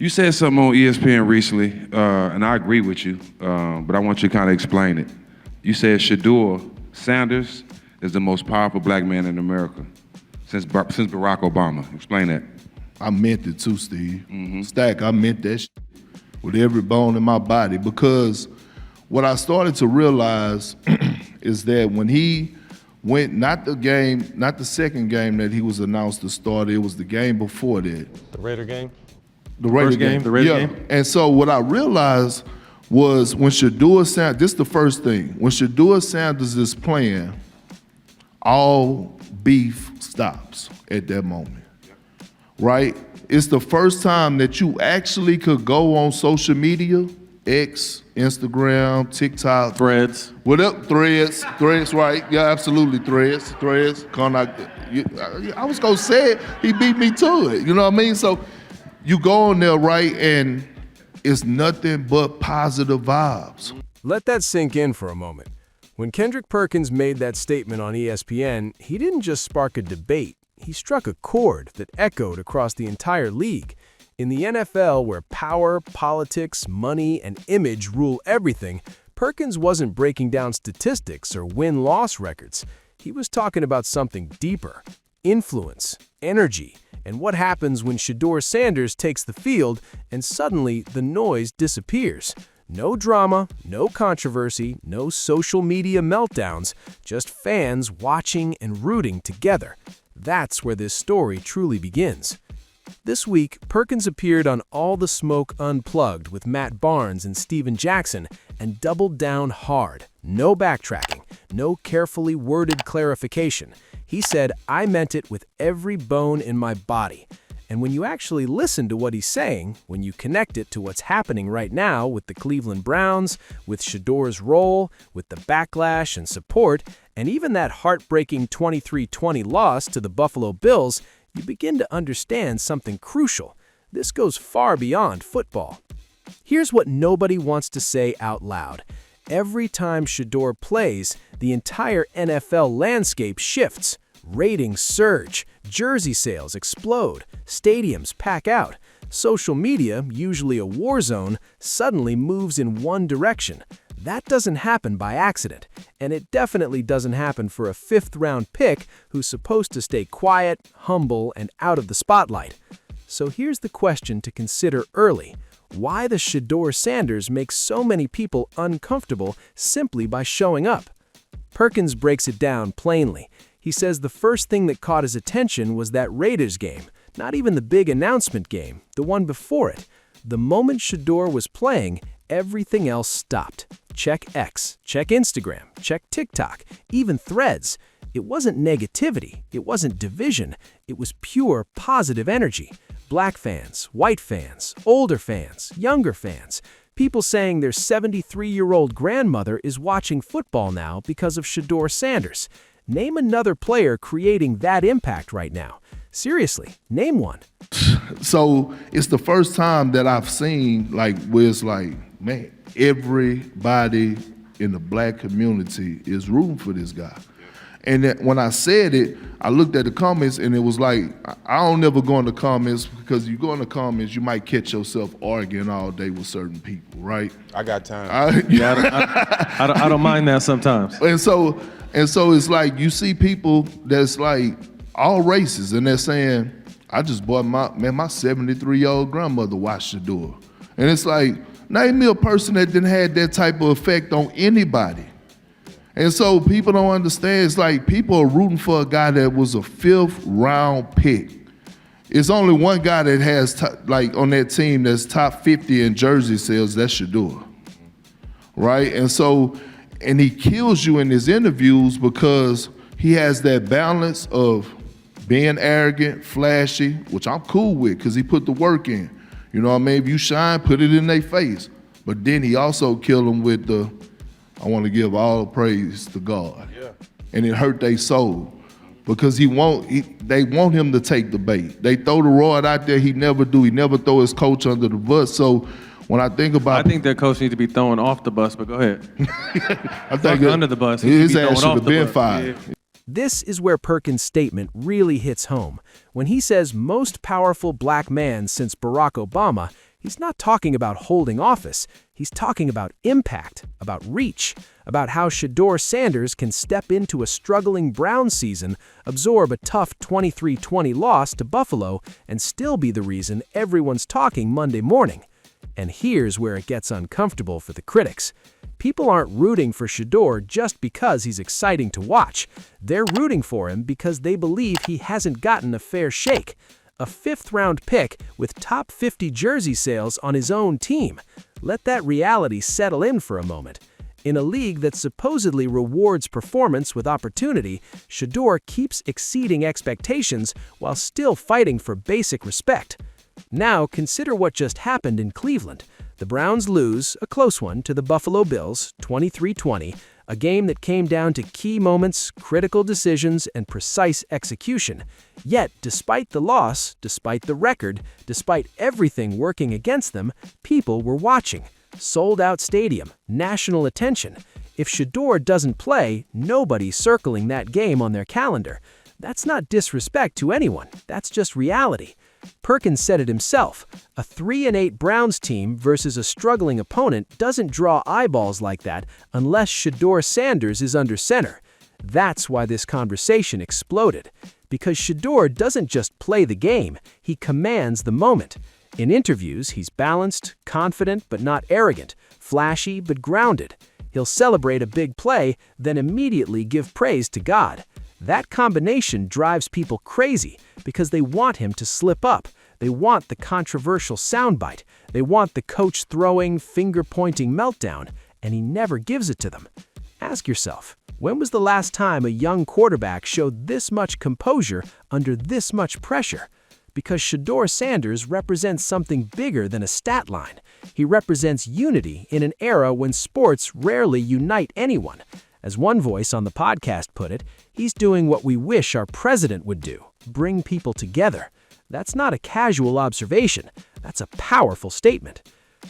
You said something on ESPN recently, and I agree with you, but I want you to kind of explain it. You said Shedeur Sanders is the most powerful black man in America since Barack Obama. Explain that. I meant it too, Steve. Stack, I meant that with every bone in my body, because what I started to realize is that when he went, not the second game that he was announced to start, it was the game before that. The Raider game? The Raider game. The Raider game? And so what I realized was when Shedeur Sanders, this is the first thing, when Shedeur Sanders is playing, all beef stops at that moment, right? It's the first time that you actually could go on social media, X, Instagram, TikTok. Threads. What up, Threads, right? Yeah, absolutely, Threads. I was gonna say it, he beat me to it, you know what I mean? So you go on there, right, and it's nothing but positive vibes. Let that sink in for a moment. When Kendrick Perkins made that statement on ESPN, he didn't just spark a debate. He struck a chord that echoed across the entire league. In the NFL, where power, politics, money, and image rule everything, Perkins wasn't breaking down statistics or win-loss records. He was talking about something deeper: influence, energy, and what happens when Shador Sanders takes the field and suddenly the noise disappears. No drama, no controversy, no social media meltdowns, just fans watching and rooting together. That's where this story truly begins. This week, Perkins appeared on All the Smoke Unplugged with Matt Barnes and Steven Jackson and doubled down hard. No backtracking, no carefully worded clarification. He said, "I meant it with every bone in my body." And when you actually listen to what he's saying, when you connect it to what's happening right now with the Cleveland Browns, with Shador's role, with the backlash and support, and even that heartbreaking 23-20 loss to the Buffalo Bills, you begin to understand something crucial. This goes far beyond football. Here's what nobody wants to say out loud. Every time Shedeur plays, the entire NFL landscape shifts. Ratings surge, jersey sales explode, stadiums pack out. Social media, usually a war zone, suddenly moves in one direction. That doesn't happen by accident, and it definitely doesn't happen for a fifth-round pick who's supposed to stay quiet, humble, and out of the spotlight. So here's the question to consider early. Why does Shedeur Sanders make so many people uncomfortable simply by showing up? Perkins breaks it down plainly. He says the first thing that caught his attention was that Raiders game, not even the big announcement game, the one before it. The moment Shedeur was playing, everything else stopped. Check X, check Instagram, check TikTok, even Threads. It wasn't negativity, it wasn't division, it was pure positive energy. Black fans, white fans, older fans, younger fans. People saying their 73-year-old grandmother is watching football now because of Shedeur Sanders. Name another player creating that impact right now. Seriously, name one. So it's the first time that I've seen, where it's like, man, everybody in the black community is rooting for this guy. And then when I said it, I looked at the comments and it was like, I don't ever go in the comments, because you go in the comments, you might catch yourself arguing all day with certain people, right? I got time. I don't mind that sometimes. And so it's like you see people that's like all races, and they're saying, I just bought my 73-year-old grandmother watched Shedeur. And it's like, name me a person that didn't have that type of effect on anybody. And so people don't understand. It's like people are rooting for a guy that was a fifth-round pick. It's only one guy that has, on that team that's top 50 in jersey sales, that's Shedeur, right? And he kills you in his interviews because he has that balance of being arrogant, flashy, which I'm cool with because he put the work in. You know what I mean? If you shine, put it in their face. But then he also killed them with I want to give all the praise to God. Yeah. And it hurt their soul because they want him to take the bait. They throw the rod out there, he never do. He never throw his coach under the bus. So when I think that coach needs to be thrown off the bus, but go ahead. I think under the bus. His ass should have been fired. Yeah. This is where Perkins' statement really hits home. When he says most powerful black man since Barack Obama, He's not talking about holding office. He's talking about impact, about reach, about how Shedeur Sanders can step into a struggling Browns season, absorb a tough 23-20 loss to Buffalo, and still be the reason everyone's talking Monday morning. And here's where it gets uncomfortable for the critics. People aren't rooting for Shedeur just because he's exciting to watch. They're rooting for him because they believe he hasn't gotten a fair shake. A fifth-round pick with top 50 jersey sales on his own team. Let that reality settle in for a moment. In a league that supposedly rewards performance with opportunity, Shedeur keeps exceeding expectations while still fighting for basic respect. Now, consider what just happened in Cleveland. The Browns lose, a close one, to the Buffalo Bills, 23-20, a game that came down to key moments, critical decisions, and precise execution. Yet, despite the loss, despite the record, despite everything working against them, people were watching. Sold-out stadium, national attention. If Shedeur doesn't play, nobody's circling that game on their calendar. That's not disrespect to anyone, that's just reality. Perkins said it himself, a 3-8 Browns team versus a struggling opponent doesn't draw eyeballs like that unless Shador Sanders is under center. That's why this conversation exploded. Because Shedeur doesn't just play the game, he commands the moment. In interviews, he's balanced, confident but not arrogant, flashy but grounded. He'll celebrate a big play, then immediately give praise to God. That combination drives people crazy because they want him to slip up. They want the controversial soundbite. They want the coach-throwing, finger-pointing meltdown, and he never gives it to them. Ask yourself, when was the last time a young quarterback showed this much composure under this much pressure? Because Shedeur Sanders represents something bigger than a stat line. He represents unity in an era when sports rarely unite anyone. As one voice on the podcast put it, he's doing what we wish our president would do, bring people together. That's not a casual observation, that's a powerful statement.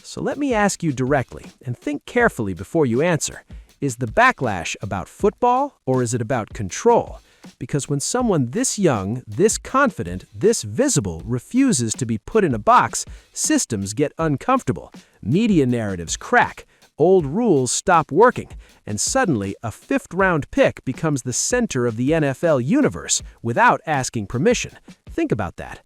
So let me ask you directly, and think carefully before you answer. Is the backlash about football, or is it about control? Because when someone this young, this confident, this visible refuses to be put in a box, systems get uncomfortable, media narratives crack, old rules stop working, and suddenly a fifth-round pick becomes the center of the NFL universe without asking permission. Think about that.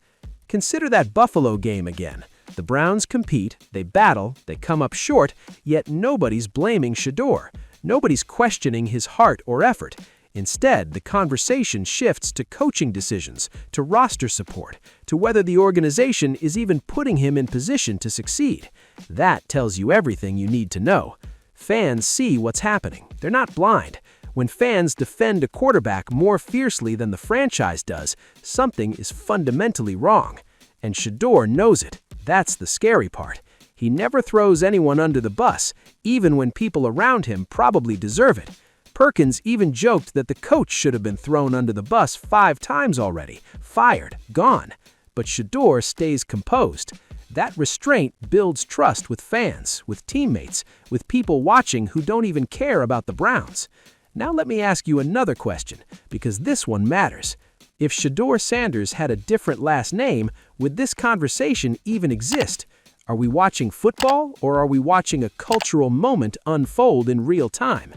Consider that Buffalo game again. The Browns compete, they battle, they come up short, yet nobody's blaming Shedeur. Nobody's questioning his heart or effort. Instead, the conversation shifts to coaching decisions, to roster support, to whether the organization is even putting him in position to succeed. That tells you everything you need to know. Fans see what's happening. They're not blind. When fans defend a quarterback more fiercely than the franchise does, something is fundamentally wrong. And Shedeur knows it. That's the scary part. He never throws anyone under the bus, even when people around him probably deserve it. Perkins even joked that the coach should have been thrown under the bus 5 times already, fired, gone. But Shedeur stays composed. That restraint builds trust with fans, with teammates, with people watching who don't even care about the Browns. Now let me ask you another question, because this one matters. If Shedeur Sanders had a different last name, would this conversation even exist? Are we watching football, or are we watching a cultural moment unfold in real time?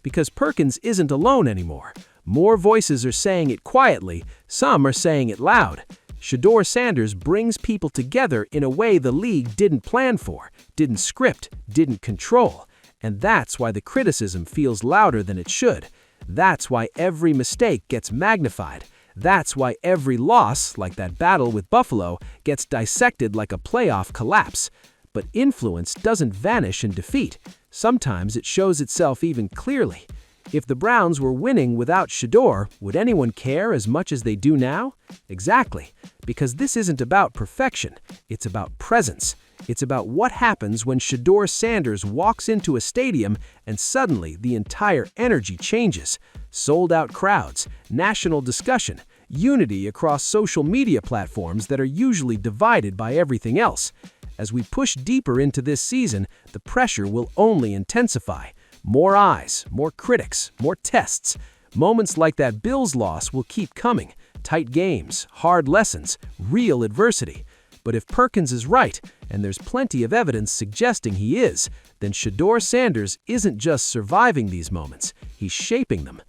Because Perkins isn't alone anymore. More voices are saying it quietly, some are saying it loud. Shedeur Sanders brings people together in a way the league didn't plan for, didn't script, didn't control. And that's why the criticism feels louder than it should. That's why every mistake gets magnified. That's why every loss, like that battle with Buffalo, gets dissected like a playoff collapse. But influence doesn't vanish in defeat. Sometimes it shows itself even clearly. If the Browns were winning without Shedeur, would anyone care as much as they do now? Exactly, because this isn't about perfection, it's about presence. It's about what happens when Shedeur Sanders walks into a stadium and suddenly the entire energy changes. Sold-out crowds, national discussion, unity across social media platforms that are usually divided by everything else. As we push deeper into this season, the pressure will only intensify. More eyes, more critics, more tests. Moments like that Bills loss will keep coming. Tight games, hard lessons, real adversity. But if Perkins is right, and there's plenty of evidence suggesting he is, then Shedeur Sanders isn't just surviving these moments, he's shaping them.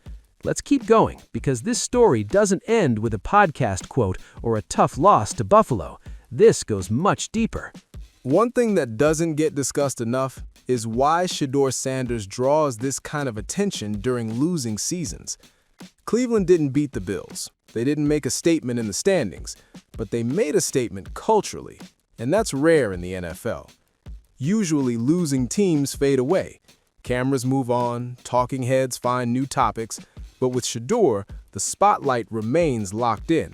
Let's keep going, because this story doesn't end with a podcast quote or a tough loss to Buffalo. This goes much deeper. One thing that doesn't get discussed enough is why Shedeur Sanders draws this kind of attention during losing seasons. Cleveland didn't beat the Bills. They didn't make a statement in the standings, but they made a statement culturally, and that's rare in the NFL. Usually, losing teams fade away. Cameras move on, talking heads find new topics, but with Shedeur, the spotlight remains locked in.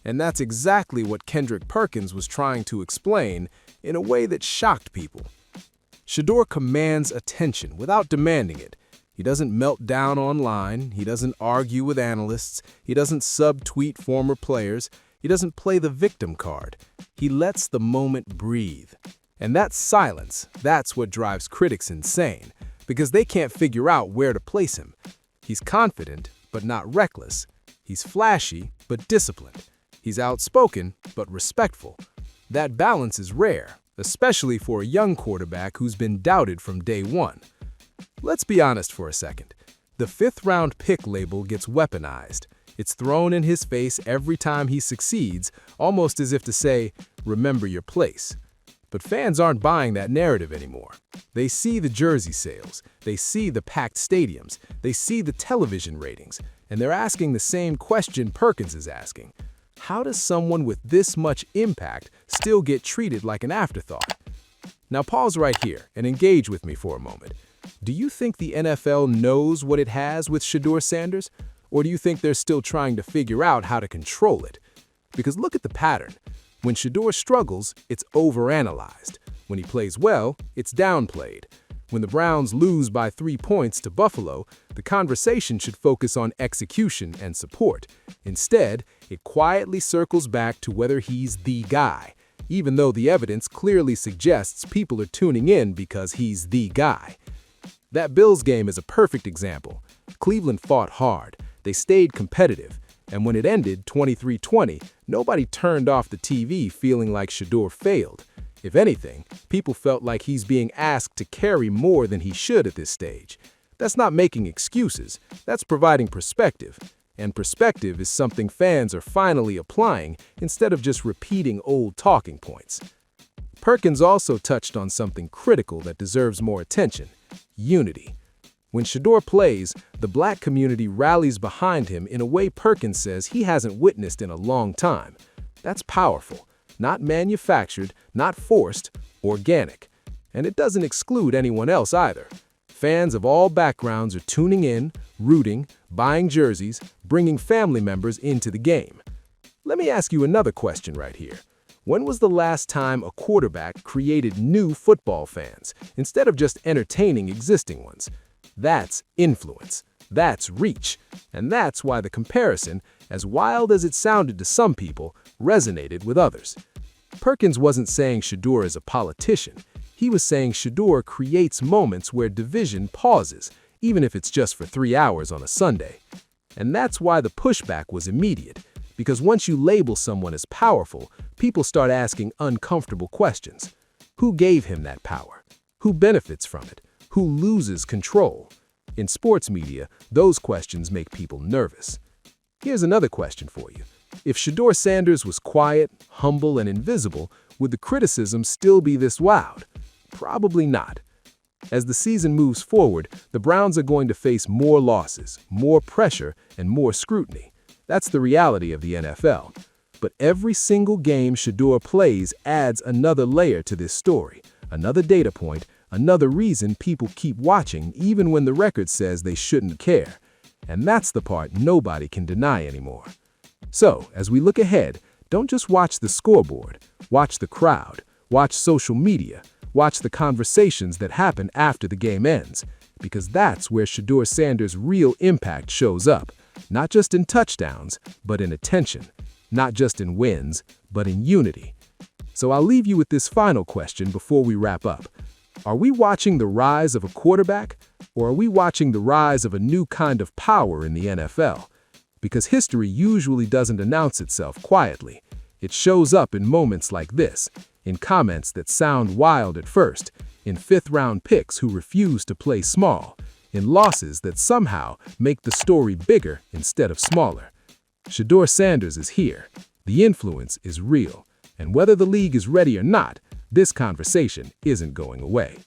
And that's exactly what Kendrick Perkins was trying to explain in a way that shocked people. Shedeur commands attention without demanding it. He doesn't melt down online, he doesn't argue with analysts, he doesn't subtweet former players, he doesn't play the victim card. He lets the moment breathe. And that silence, that's what drives critics insane, because they can't figure out where to place him. He's confident, but not reckless. He's flashy, but disciplined. He's outspoken, but respectful. That balance is rare, especially for a young quarterback who's been doubted from day one. Let's be honest for a second. The fifth-round pick label gets weaponized. It's thrown in his face every time he succeeds, almost as if to say, remember your place. But fans aren't buying that narrative anymore. They see the jersey sales, they see the packed stadiums, they see the television ratings, and they're asking the same question Perkins is asking. How does someone with this much impact still get treated like an afterthought? Now pause right here and engage with me for a moment. Do you think the NFL knows what it has with Shedeur Sanders? Or do you think they're still trying to figure out how to control it? Because look at the pattern. When Shedeur struggles, it's overanalyzed. When he plays well, it's downplayed. When the Browns lose by 3 points to Buffalo, the conversation should focus on execution and support. Instead, it quietly circles back to whether he's the guy, even though the evidence clearly suggests people are tuning in because he's the guy. That Bills game is a perfect example. Cleveland fought hard. They stayed competitive. And when it ended 23-20, nobody turned off the TV feeling like Shedeur failed. If anything, people felt like he's being asked to carry more than he should at this stage. That's not making excuses, that's providing perspective. And perspective is something fans are finally applying instead of just repeating old talking points. Perkins also touched on something critical that deserves more attention: unity. When Shedeur plays, the black community rallies behind him in a way Perkins says he hasn't witnessed in a long time. That's powerful. Not manufactured, not forced, organic. And it doesn't exclude anyone else either. Fans of all backgrounds are tuning in, rooting, buying jerseys, bringing family members into the game. Let me ask you another question right here. When was the last time a quarterback created new football fans instead of just entertaining existing ones? That's influence. That's reach. And that's why the comparison, as wild as it sounded to some people, resonated with others. Perkins wasn't saying Shedeur is a politician. He was saying Shedeur creates moments where division pauses, even if it's just for 3 hours on a Sunday. And that's why the pushback was immediate, because once you label someone as powerful, people start asking uncomfortable questions. Who gave him that power? Who benefits from it? Who loses control? In sports media, those questions make people nervous. Here's another question for you. If Shedeur Sanders was quiet, humble, and invisible, would the criticism still be this loud? Probably not. As the season moves forward, the Browns are going to face more losses, more pressure, and more scrutiny. That's the reality of the NFL. But every single game Shedeur plays adds another layer to this story, another data point, another reason people keep watching even when the record says they shouldn't care. And that's the part nobody can deny anymore. So, as we look ahead, don't just watch the scoreboard. Watch the crowd. Watch social media. Watch the conversations that happen after the game ends. Because that's where Shedeur Sanders' real impact shows up. Not just in touchdowns, but in attention. Not just in wins, but in unity. So I'll leave you with this final question before we wrap up. Are we watching the rise of a quarterback, or are we watching the rise of a new kind of power in the NFL? Because history usually doesn't announce itself quietly. It shows up in moments like this, in comments that sound wild at first, in fifth-round picks who refuse to play small, in losses that somehow make the story bigger instead of smaller. Shador Sanders is here. The influence is real. And whether the league is ready or not, this conversation isn't going away.